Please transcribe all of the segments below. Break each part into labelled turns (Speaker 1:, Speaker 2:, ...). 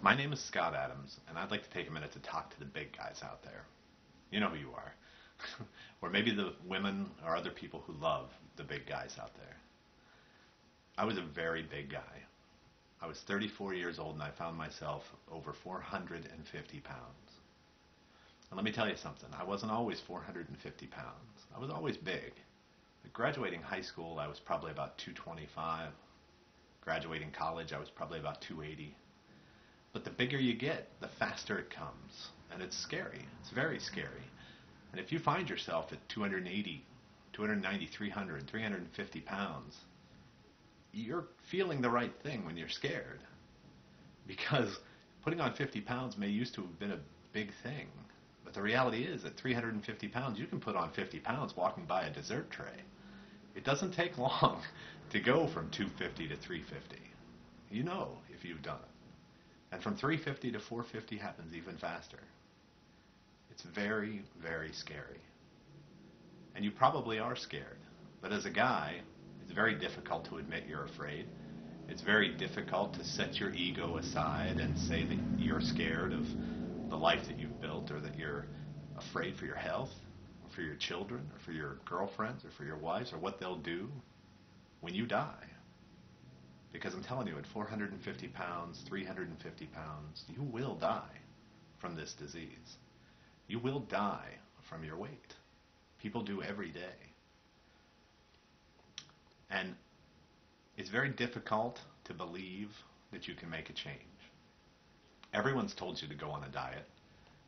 Speaker 1: My name is Scott Adams, and I'd like to take a minute to talk to the big guys out there. You know who you are. Or maybe the women or other people who love the big guys out there. I was a very big guy. I was 34 years old and I found myself over 450 pounds. And let me tell you something, I wasn't always 450 pounds. I was always big. But graduating high school, I was probably about 225. Graduating college, I was probably about 280. But the bigger you get, the faster it comes. And it's scary. It's very scary. And if you find yourself at 280, 290, 300, 350 pounds, you're feeling the right thing when you're scared. Because putting on 50 pounds may used to have been a big thing. But the reality is at 350 pounds, you can put on 50 pounds walking by a dessert tray. It doesn't take long to go from 250 to 350. You know if you've done it. And from 350 to 450 happens even faster. It's very, very scary. And you probably are scared. But as a guy, it's very difficult to admit you're afraid. It's very difficult to set your ego aside and say that you're scared of the life that you've built, or that you're afraid for your health, or for your children, or for your girlfriends, or for your wives, or what they'll do when you die. Because I'm telling you, at 450 pounds, 350 pounds, you will die from this disease. You will die from your weight. People do every day. And it's very difficult to believe that you can make a change. Everyone's told you to go on a diet.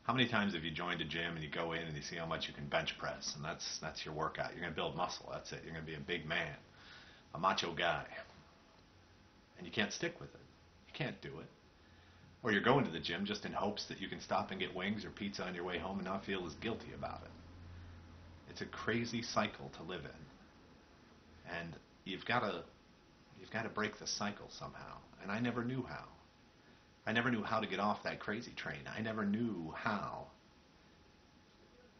Speaker 1: How many times have you joined a gym and you go in and you see how much you can bench press, and that's your workout. You're going to build muscle. That's it. You're going to be a big man, a macho guy. And you can't stick with it. You can't do it. Or you're going to the gym just in hopes that you can stop and get wings or pizza on your way home and not feel as guilty about it. It's a crazy cycle to live in. And you've got to break the cycle somehow. And I never knew how. I never knew how to get off that crazy train. I never knew how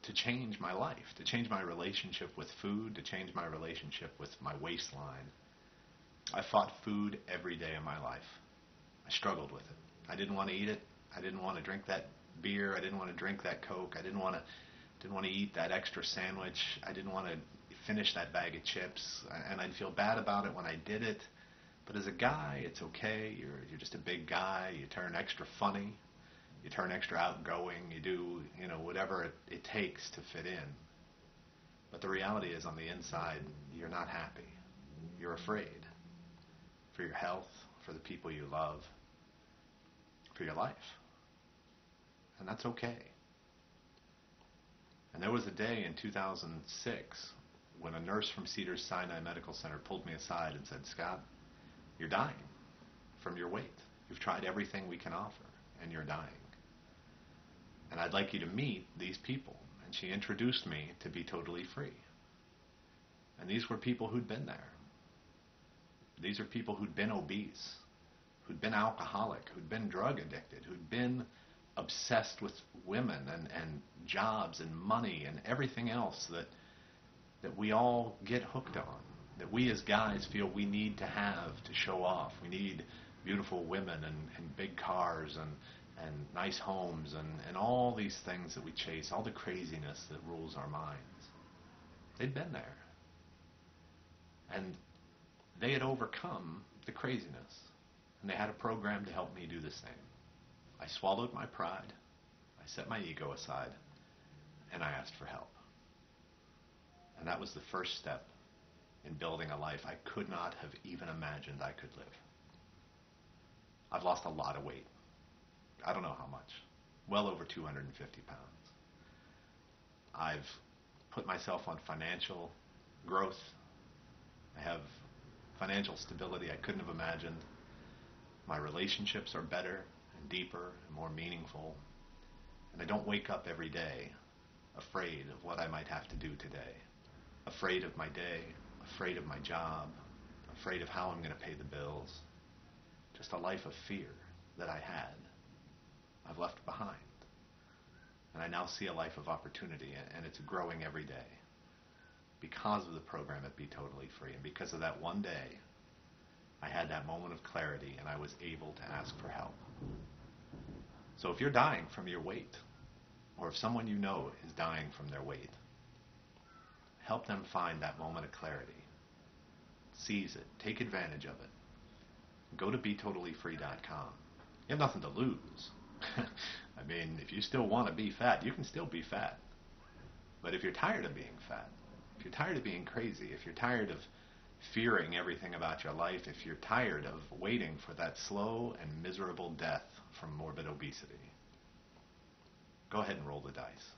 Speaker 1: to change my life, to change my relationship with food, to change my relationship with my waistline. I fought food every day of my life. I struggled with it. I didn't want to eat it. I didn't want to drink that beer. I didn't want to drink that Coke. I didn't want to eat that extra sandwich. I didn't want to finish that bag of chips. And I'd feel bad about it when I did it. But as a guy, it's okay. You're just a big guy. You turn extra funny. You turn extra outgoing. You do, whatever it takes to fit in. But the reality is, on the inside, you're not happy. You're afraid. For your health, for the people you love, for your life. And that's okay. And there was a day in 2006 when a nurse from Cedars-Sinai Medical Center pulled me aside and said, "Scott, you're dying from your weight. You've tried everything we can offer, and you're dying. And I'd like you to meet these people." And she introduced me to Be Totally Free. And these were people who'd been there. These are people who'd been obese, who'd been alcoholic, who'd been drug addicted, who'd been obsessed with women and jobs and money and everything else that we all get hooked on, that we as guys feel we need to have to show off. We need beautiful women and big cars and nice homes and all these things that we chase, all the craziness that rules our minds. They'd been there. And they had overcome the craziness. And they had a program to help me do the same. I swallowed my pride. I set my ego aside. And I asked for help. And that was the first step in building a life I could not have even imagined I could live. I've lost a lot of weight. I don't know how much. Well over 250 pounds. I've put myself on financial growth. I have financial stability I couldn't have imagined. My relationships are better and deeper and more meaningful. And I don't wake up every day afraid of what I might have to do today. Afraid of my day, afraid of my job, afraid of how I'm going to pay the bills. Just a life of fear that I had, I've left behind. And I now see a life of opportunity, and it's growing every day. Because of the program at Be Totally Free, and because of that one day, I had that moment of clarity and I was able to ask for help. So if you're dying from your weight, or if someone you know is dying from their weight, help them find that moment of clarity. Seize it. Take advantage of it. Go to betotallyfree.com. You have nothing to lose. I mean, if you still want to be fat, you can still be fat. But if you're tired of being fat, if you're tired of being crazy, if you're tired of fearing everything about your life, if you're tired of waiting for that slow and miserable death from morbid obesity, go ahead and roll the dice.